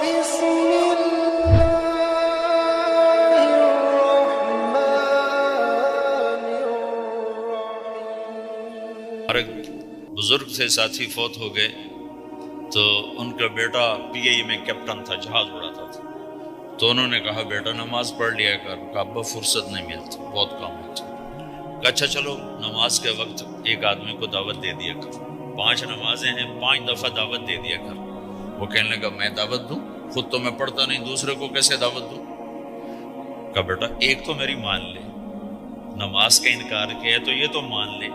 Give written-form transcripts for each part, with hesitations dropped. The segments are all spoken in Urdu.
بسم الله الرحمن الرحيم۔ اور ایک بزرگ سے ساتھی فوت ہو گئے تو ان کا بیٹا PI میں کیپٹن تھا، جہاز اڑاتا تھا۔ تو انہوں نے کہا بیٹا نماز پڑھ لیا کر، کہا ابا فرصت نہیں ملتی، بہت کام ہوتا۔ کہا اچھا چلو نماز کے وقت ایک آدمی کو دعوت دے دیا کر، 5 نمازیں ہیں، 5 دفعہ دعوت دے دیا کر۔ وہ کہنے لگا میں دعوت دوں؟ خود تو میں پڑھتا نہیں، دوسرے کو کیسے دعوت دوں؟ کہا بیٹا ایک تو میری مان لے، نماز کا انکار کیا تو یہ تو مان لے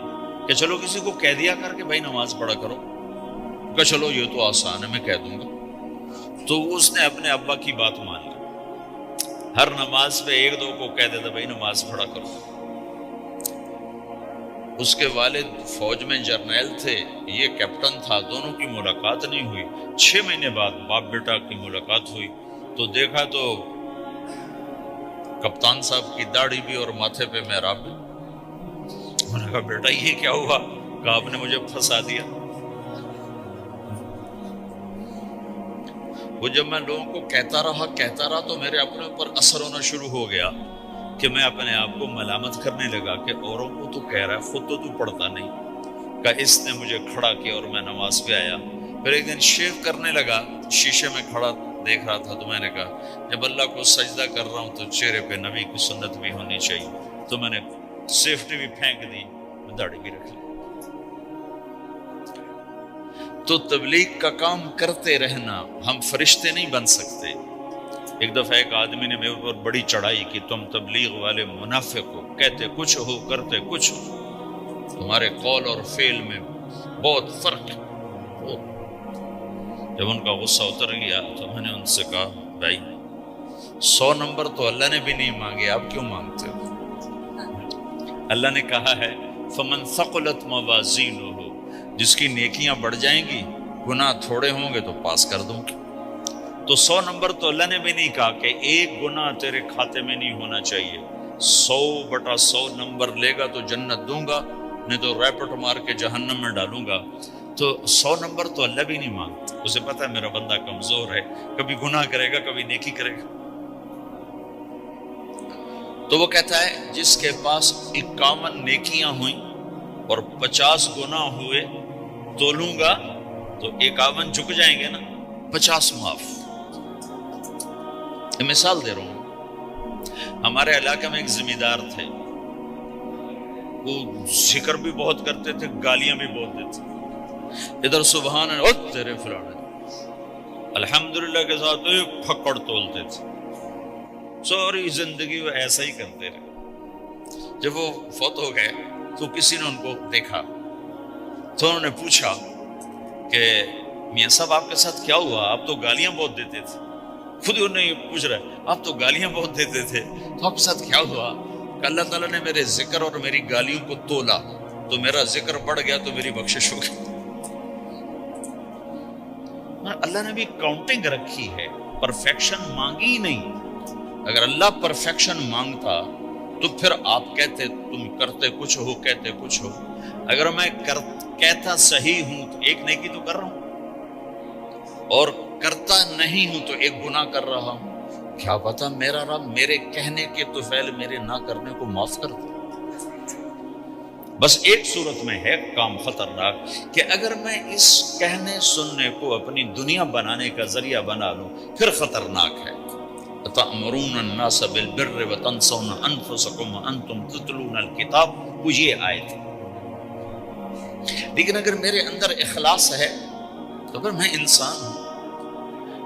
کہ چلو کسی کو کہہ دیا کر کہ بھائی نماز پڑھا کرو۔ کہ چلو یہ تو آسان ہے، میں کہہ دوں گا۔ تو اس نے اپنے ابا کی بات مان لی، ہر نماز پہ 1-2 کو کہہ دیتا بھائی نماز پڑھا کرو۔ اس کے والد فوج میں جرنیل تھے، یہ کیپٹن تھا، دونوں کی ملاقات نہیں ہوئی۔ 6 مہینے بعد باپ بیٹا کی ملاقات ہوئی تو دیکھا تو کپتان صاحب کی داڑھی بھی اور ماتھے پہ محراب بھی۔ میں نے کہا بیٹا یہ کیا ہوا؟ کہا آپ نے مجھے پھنسا دیا۔ وہ جب میں لوگوں کو کہتا رہا تو میرے اپنے اوپر اثر ہونا شروع ہو گیا کہ میں اپنے آپ کو ملامت کرنے لگا کہ اوروں کو تو کہہ رہا ہے، خود تو پڑھتا نہیں۔ کہ اس نے مجھے کھڑا کیا اور میں نماز پہ آیا۔ پھر ایک دن شیو کرنے لگا، شیشے میں کھڑا دیکھ رہا تھا تو میں نے کہا جب اللہ کو سجدہ کر رہا ہوں تو چہرے پہ نبی کی سنت بھی ہونی چاہیے۔ تو میں نے سیفٹی بھی پھینک دی، داڑھی بھی رکھ لی۔ تو تبلیغ کا کام کرتے رہنا، ہم فرشتے نہیں بن سکتے۔ ایک دفعہ ایک آدمی نے میرے اوپر بڑی چڑھائی کی، تم تبلیغ والے منافق ہو، کہتے کچھ ہو کرتے کچھ ہو، تمہارے قول اور فعل میں بہت فرق ہے۔ جب ان کا غصہ اتر گیا تو میں نے ان سے کہا بھائی 100 نمبر تو اللہ نے بھی نہیں مانگے، آپ کیوں مانگتے ہو؟ اللہ نے کہا ہے فمن ثقلت موازینہ، جس کی نیکیاں بڑھ جائیں گی، گناہ تھوڑے ہوں گے تو پاس کر دوں گی۔ تو 100 نمبر تو اللہ نے بھی نہیں کہا کہ ایک گناہ تیرے کھاتے میں نہیں ہونا چاہیے۔ 100/100 نمبر لے گا تو جنت دوں گا، نہیں تو ریپٹ مار کے جہنم میں ڈالوں گا۔ تو 100 نمبر تو اللہ بھی نہیں مانگتا، اسے پتہ ہے میرا بندہ کمزور ہے، کبھی گناہ کرے گا کبھی نیکی کرے گا۔ تو وہ کہتا ہے جس کے پاس 51 نیکیاں ہوئیں اور 50 گناہ ہوئے تولوں گا تو 51 جھک جائیں گے نا، 50 معاف۔ مثال دے رہا ہوں، ہمارے علاقے میں ایک ذمہ دار تھے، وہ ذکر بھی بہت کرتے تھے، گالیاں بھی بہت دیتے تھے۔ ادھر سبحان اللہ تیرے فلانے، الحمدللہ کے ساتھ ایک پھکڑ تولتے تھے۔ ساری زندگی وہ ایسا ہی کرتے رہے۔ جب وہ فوت ہو گئے تو کسی نے ان کو دیکھا تو انہوں نے پوچھا کہ میاں صاحب آپ کے ساتھ کیا ہوا؟ آپ تو گالیاں بہت دیتے تھے۔ خود ہی انہیں پوچھ رہا ہے آپ تو گالیاں بہت دیتے تھے، تو آپ کے ساتھ کیا ہوا؟ کہ اللہ تعالیٰ نے میرے ذکر اور میری گالیوں کو تولا تو میرا ذکر بڑھ گیا تو میری بخشش ہو گئی۔ اللہ نے بھی کاؤنٹنگ رکھی ہے، پرفیکشن مانگی ہی نہیں۔ اگر اللہ پرفیکشن مانگتا تو پھر آپ کہتے تم کرتے کچھ ہو کہتے کچھ ہو۔ اگر میں کہتا صحیح ہوں تو ایک نیکی تو کر رہا ہوں، اور کرتا نہیں ہوں تو ایک گناہ کر رہا ہوں۔ کیا پتا میرا رب میرے کہنے کے تو فعل میرے نہ کرنے کو معاف کر دے۔ بس ایک صورت میں ہے کام خطرناک کہ اگر میں اس کہنے سننے کو اپنی دنیا بنانے کا ذریعہ بنا لوں، پھر خطرناک ہے۔ تأمرون الناس بالبر وتنسون انفسکم وانتم تتلون الکتاب، وہ یہ آیت ہے۔ لیکن اگر میرے اندر اخلاص ہے تو پھر میں انسان ہوں،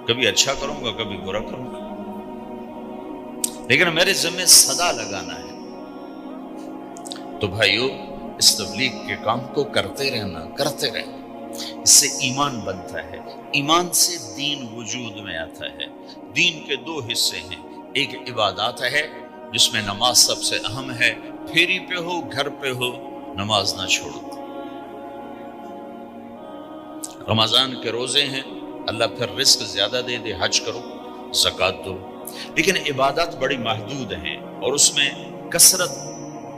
کبھی اچھا کروں گا کبھی برا کروں گا، لیکن میرے ذمہ صدا لگانا ہے۔ تو بھائیو اس تبلیغ کے کام کو کرتے رہنا، کرتے رہنا، اس سے ایمان بنتا ہے، ایمان سے دین وجود میں آتا ہے۔ دین کے 2 حصے ہیں، ایک عبادات ہے جس میں نماز سب سے اہم ہے، پھیری پہ ہو گھر پہ ہو نماز نہ چھوڑو۔ رمضان کے روزے ہیں، اللہ پھر رزق زیادہ دے دے، حج کرو، زکوٰۃ دو۔ لیکن عبادات بڑی محدود ہیں اور اس میں کثرت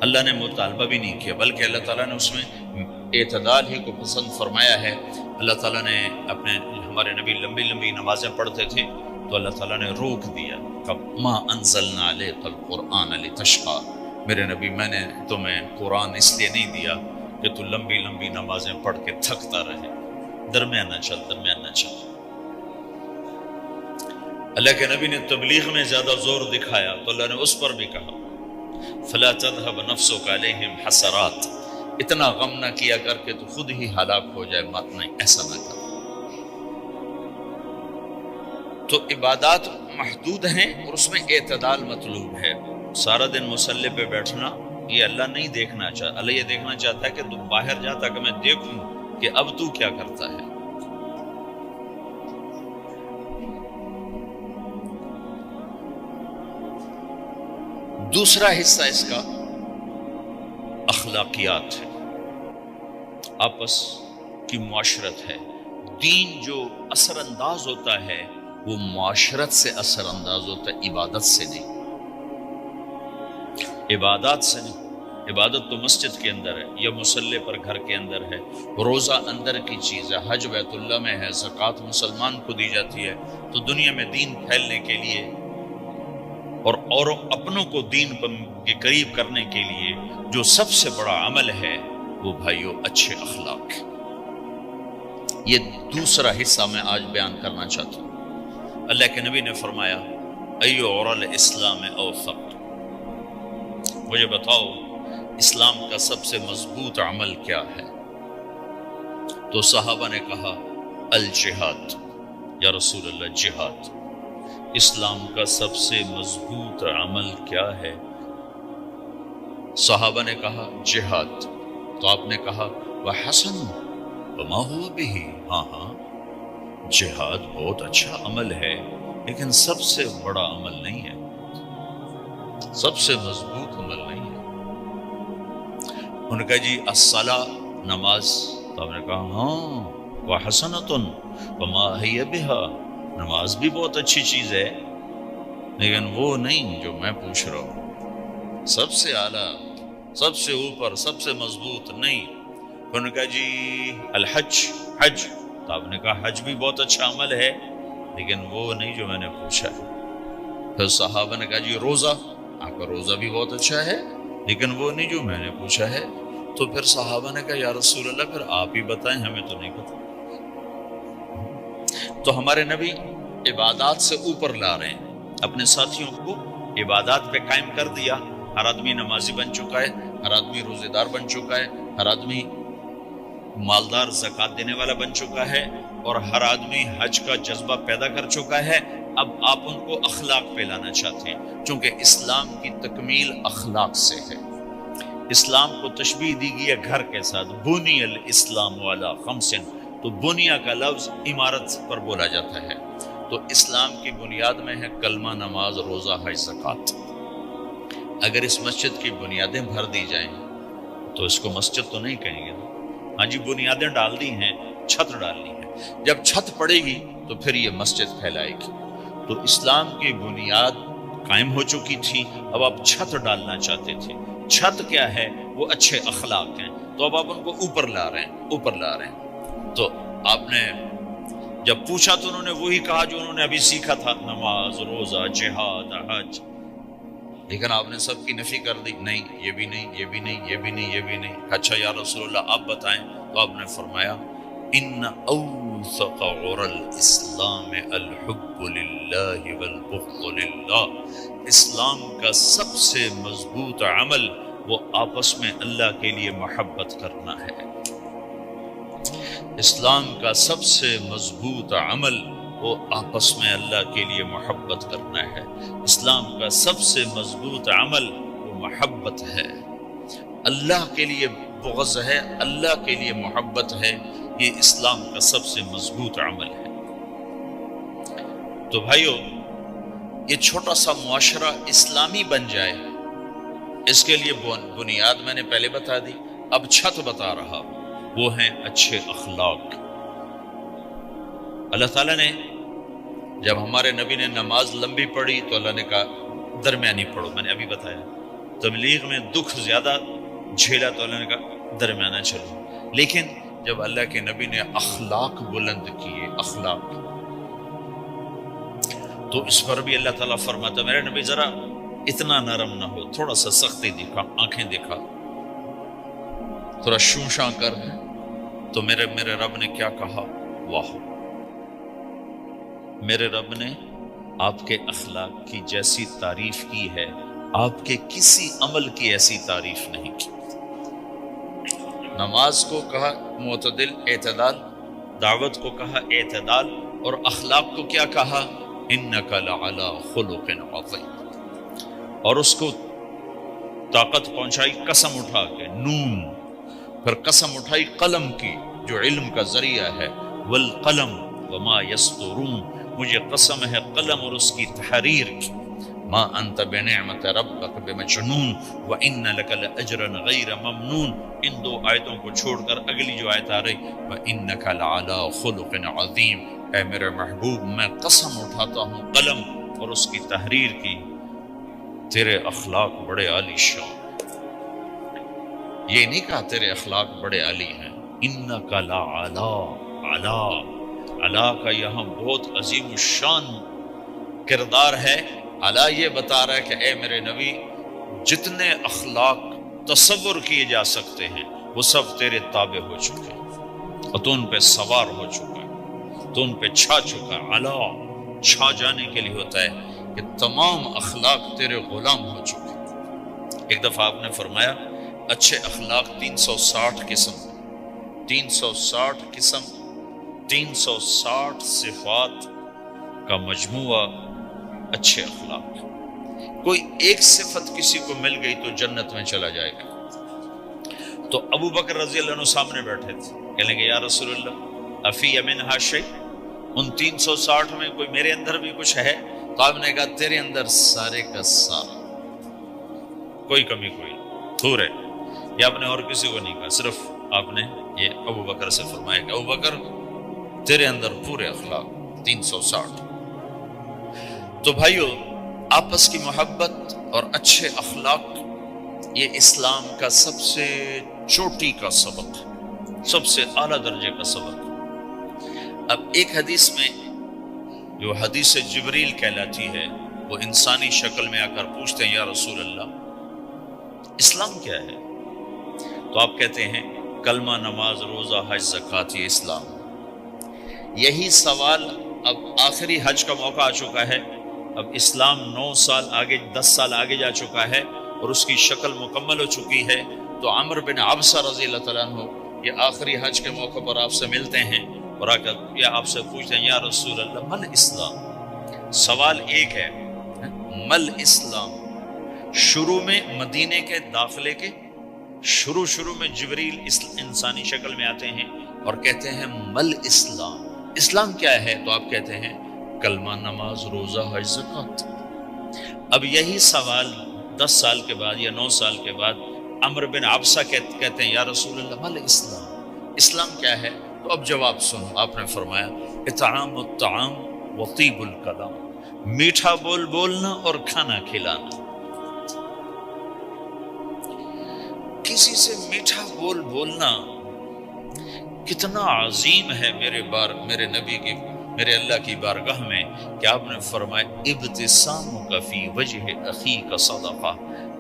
اللہ نے مطالبہ بھی نہیں کیا، بلکہ اللہ تعالیٰ نے اس میں اعتدال ہی کو پسند فرمایا ہے۔ اللہ تعالیٰ نے ہمارے نبی لمبی لمبی نمازیں پڑھتے تھے، تو اللہ تعالیٰ نے روک دیا کہ ما انزلنا علیک القرآن لتشقی، میرے نبی میں نے تمہیں قرآن اس لیے نہیں دیا کہ تو لمبی لمبی نمازیں پڑھ کے تھکتا رہے، درمیانہ چل درمیانہ چل۔ اللہ کے نبی نے تبلیغ میں زیادہ زور دکھایا تو اللہ نے اس پر بھی کہا فلا تذهب نفسك علیہم حسرات، اتنا غم نہ کیا کر کے تو خود ہی ہلاک ہو جائے، مت نہیں، ایسا نہ کر۔ تو عبادات محدود ہیں اور اس میں اعتدال مطلوب ہے۔ سارا دن مصلی پہ بیٹھنا یہ اللہ نہیں دیکھنا چاہتا، اللہ یہ دیکھنا چاہتا ہے کہ تو باہر جاتا کہ میں دیکھوں کہ اب تو کیا کرتا ہے۔ دوسرا حصہ اس کا اخلاقیات ہے، آپس کی معاشرت ہے۔ دین جو اثر انداز ہوتا ہے وہ معاشرت سے اثر انداز ہوتا ہے، عبادت سے نہیں، عبادات سے نہیں۔ عبادت تو مسجد کے اندر ہے یا مصلی پر گھر کے اندر ہے، روزہ اندر کی چیز ہے، حج بیت اللہ میں ہے، زکوٰۃ مسلمان کو دی جاتی ہے۔ تو دنیا میں دین پھیلنے کے لیے اور اپنوں کو دین کے قریب کرنے کے لیے جو سب سے بڑا عمل ہے وہ بھائیو اچھے اخلاق۔ یہ دوسرا حصہ میں آج بیان کرنا چاہتا ہوں۔ اللہ کے نبی نے فرمایا ایو اور الاسلام اوثق، مجھے بتاؤ اسلام کا سب سے مضبوط عمل کیا ہے؟ تو صحابہ نے کہا الجہاد، یا رسول اللہ جہاد۔ اسلام کا سب سے مضبوط عمل کیا ہے؟ صحابہ نے کہا جہاد۔ تو آپ نے کہا وحسن وما هو به، ہاں ہاں جہاد بہت اچھا عمل ہے لیکن سب سے بڑا عمل نہیں ہے، سب سے مضبوط عمل نہیں ہے۔ ان کا جی الصلاۃ، نماز۔ تو آپ نے کہا ہاں وحسنۃ وما هي بها، نماز بھی بہت اچھی چیز ہے لیکن وہ نہیں جو میں پوچھ رہا ہوں، سب سے اعلیٰ، سب سے اوپر، سب سے مضبوط نہیں۔ انہوں نے کہا جی الحج، حج۔ تو آپ نے کہا حج بھی بہت اچھا عمل ہے لیکن وہ نہیں جو میں نے پوچھا ہے۔ پھر صحابہ نے کہا جی روزہ، آپ کا روزہ بھی بہت اچھا ہے لیکن وہ نہیں جو میں نے پوچھا ہے۔ تو پھر صحابہ نے کہا یا رسول اللہ پھر آپ ہی بتائیں، ہمیں تو نہیں پتا۔ تو ہمارے نبی عبادات سے اوپر لا رہے ہیں، اپنے ساتھیوں کو عبادات پہ قائم کر دیا۔ ہر آدمی نمازی بن چکا ہے، ہر آدمی روزے دار بن چکا ہے، ہر آدمی مالدار زکوٰۃ دینے والا بن چکا ہے، اور ہر آدمی حج کا جذبہ پیدا کر چکا ہے۔ اب آپ ان کو اخلاق پہ لانا چاہتے ہیں، چونکہ اسلام کی تکمیل اخلاق سے ہے۔ اسلام کو تشبیہ دی گئی ہے گھر کے ساتھ، بنی الاسلام علی خمس، تو بنیا کا لفظ عمارت پر بولا جاتا ہے۔ تو اسلام کی بنیاد میں ہے کلمہ، نماز، روزہ، حج، زکوٰۃ۔ اگر اس مسجد کی بنیادیں بھر دی جائیں تو اس کو مسجد تو نہیں کہیں گے نا۔ ہاں جی بنیادیں ڈال دی ہیں، چھت ڈالنی ہے، جب چھت پڑے گی تو پھر یہ مسجد پھیلائے گی۔ تو اسلام کی بنیاد قائم ہو چکی تھی، اب آپ چھت ڈالنا چاہتے تھے۔ چھت کیا ہے؟ وہ اچھے اخلاق ہیں، تو اب آپ ان کو اوپر لا رہے ہیں، اوپر لا رہے ہیں۔ تو آپ نے جب پوچھا تو انہوں نے وہی کہا جو انہوں نے ابھی سیکھا تھا، نماز، روزہ، جہاد، حج، لیکن آپ نے سب کی نفی کر دی، نہیں یہ بھی نہیں، یہ بھی نہیں، یہ بھی نہیں، یہ بھی نہیں۔ اچھا یا رسول اللہ آپ بتائیں۔ تو آپ نے فرمایا ان اوثق عر الاسلام الحب للہ والبغض للہ، اسلام کا سب سے مضبوط عمل وہ آپس میں اللہ کے لیے محبت کرنا ہے۔ اسلام کا سب سے مضبوط عمل وہ آپس میں اللہ کے لیے محبت کرنا ہے۔ اسلام کا سب سے مضبوط عمل وہ محبت ہے، اللہ کے لیے بغض ہے، اللہ کے لیے محبت ہے، یہ اسلام کا سب سے مضبوط عمل ہے۔ تو بھائیو یہ چھوٹا سا معاشرہ اسلامی بن جائے، اس کے لیے بنیاد میں نے پہلے بتا دی، اب چھت بتا رہا ہوں، وہ ہیں اچھے اخلاق۔ اللہ تعالیٰ نے جب ہمارے نبی نے نماز لمبی پڑھی تو اللہ نے کہا درمیانی پڑھو، میں نے ابھی بتایا۔ تبلیغ میں دکھ زیادہ جھیلا تو اللہ نے کہا درمیانہ چلو، لیکن جب اللہ کے نبی نے اخلاق بلند کیے، اخلاق، تو اس پر بھی اللہ تعالیٰ فرماتا میرے نبی ذرا اتنا نرم نہ ہو، تھوڑا سا سختی دکھا، آنکھیں دکھا، تھوڑا شوشاں کر۔ تو میرے رب نے کیا کہا؟ واہ، میرے رب نے آپ کے اخلاق کی جیسی تعریف کی ہے، آپ کے کسی عمل کی ایسی تعریف نہیں کی۔ نماز کو کہا معتدل، اعتدال، دعوت کو کہا اعتدال، اور اخلاق کو کیا کہا؟ انک لعلی خلق عظیم، اور اس کو طاقت پہنچائی قسم اٹھا کے نون، پھر قسم اٹھائی قلم کی جو علم کا ذریعہ ہے، والقلم وما یسطرون، مجھے قسم ہے قلم اور اس کی تحریر کی، ما انت بنعمت ربک بمجنون وان لک لاجرا غیر ممنون۔ ان دو آیتوں کو چھوڑ کر اگلی جو آیت آ رہی، وانک لعلی خلق عظیم، اے میرے محبوب میں قسم اٹھاتا ہوں قلم اور اس کی تحریر کی، تیرے اخلاق بڑے عالی شان۔ یہ نہیں کہا تیرے اخلاق بڑے عالی ہیں، انک لعلی، علا، علا کا یہاں بہت عظیم الشان کردار ہے۔ علا یہ بتا رہا ہے کہ اے میرے نبی جتنے اخلاق تصور کیے جا سکتے ہیں وہ سب تیرے تابع ہو چکے ہیں، اور تو ان پہ سوار ہو چکا ہے، تو ان پہ چھا چکا ہے۔ علا چھا جانے کے لیے ہوتا ہے کہ تمام اخلاق تیرے غلام ہو چکے ہیں۔ ایک دفعہ آپ نے فرمایا اچھے اخلاق 360 قسم، 360 قسم، 360 صفات کا مجموعہ اچھے اخلاق۔ کوئی ایک صفت کسی کو مل گئی تو جنت میں چلا جائے گا۔ تو ابو بکر رضی اللہ عنہ سامنے بیٹھے تھے، کہنے گے یا رسول اللہ افی منہا شیء، ان 360 میں کوئی میرے اندر بھی کچھ ہے؟ تو آپ نے کہا تیرے اندر سارے کا سارا، کوئی کمی کوئی دور ہے۔ یہ آپ نے اور کسی کو نہیں کہا، صرف آپ نے یہ ابو بکر سے فرمایا کہ ابو بکر تیرے اندر پورے اخلاق 360۔ تو بھائیو، آپس کی محبت اور اچھے اخلاق یہ اسلام کا سب سے چوٹی کا سبق، سب سے اعلیٰ درجے کا سبق۔ اب ایک حدیث میں جو حدیث جبریل کہلاتی ہے، وہ انسانی شکل میں آ کر پوچھتے ہیں یا رسول اللہ اسلام کیا ہے؟ تو آپ کہتے ہیں کلمہ، نماز، روزہ، حج، زکوٰۃ، یہ اسلام۔ یہی سوال اب آخری حج کا موقع آ چکا ہے، اب اسلام 9 سال آگے، 10 سال آگے جا چکا ہے اور اس کی شکل مکمل ہو چکی ہے۔ تو عمر بن عبسہ رضی اللہ تعالیٰ عنہ یہ آخری حج کے موقع پر آپ سے ملتے ہیں اور آ کر یا آپ سے پوچھتے ہیں یا رسول اللہ مل اسلام؟ سوال ایک ہے، مل اسلام۔ شروع میں مدینے کے داخلے کے شروع میں جبریل انسانی شکل میں آتے ہیں اور کہتے ہیں مل اسلام، اسلام کیا ہے؟ تو آپ کہتے ہیں کلمہ، نماز، روزہ، حج، زکوٰۃ۔ اب یہی سوال 10 سال کے بعد یا 9 سال کے بعد عمر بن عبسہ کہتے ہیں یا رسول اللہ مل اسلام، اسلام کیا ہے؟ تو اب جواب سنو، آپ نے فرمایا اطعام الطعام وطیب الکلام، میٹھا بول بولنا اور کھانا کھلانا۔ کسی سے میٹھا بول بولنا کتنا عظیم ہے میرے نبی کی، میرے اللہ کی بارگاہ میں، کہ آپ نے فرمایا ابتسامک فی وجہ اخیک صدقہ،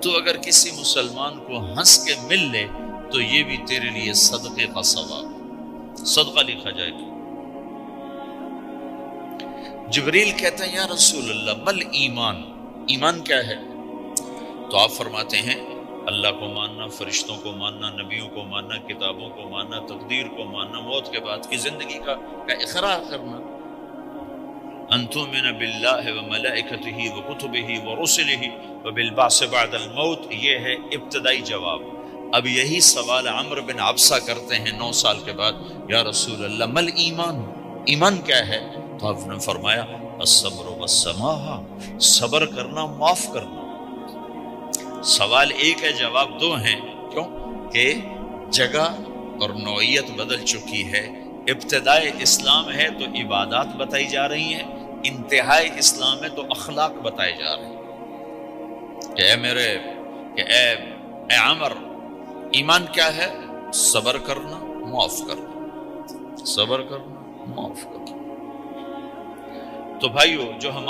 تو اگر کسی مسلمان کو ہنس کے مل لے تو یہ بھی تیرے لیے صدقے کا ثواب، صدقہ لکھا جائے گا۔ جبریل کہتے ہیں یا رسول اللہ مل ایمان، ایمان کیا ہے؟ تو آپ فرماتے ہیں اللہ کو ماننا، فرشتوں کو ماننا، نبیوں کو ماننا، کتابوں کو ماننا، تقدیر کو ماننا، موت کے بعد کی زندگی کا اقرار کرنا۔ ان تؤمن باللہ وملائکتہ وکتبہ ورسلہ وبالبعث بعد الموت، یہ ہے ابتدائی جواب۔ اب یہی سوال عمر بن عبسہ کرتے ہیں 9 سال کے بعد، یا رسول اللہ مل ایمان، ایمان کیا ہے؟ تو آپ نے فرمایا الصبر والسماحہ، صبر کرنا، معاف کرنا۔ سوال ایک ہے، جواب 2 ہیں، کیوں کہ جگہ اور نوعیت بدل چکی ہے۔ ابتدائے اسلام ہے تو عبادات بتائی جا رہی ہیں، انتہائی اسلام ہے تو اخلاق بتائے جا رہے ہیں کہ اے عمر، ایمان کیا ہے؟ صبر کرنا، معاف کرنا، صبر کرنا، معاف کرنا۔ تو بھائیو، جو ہم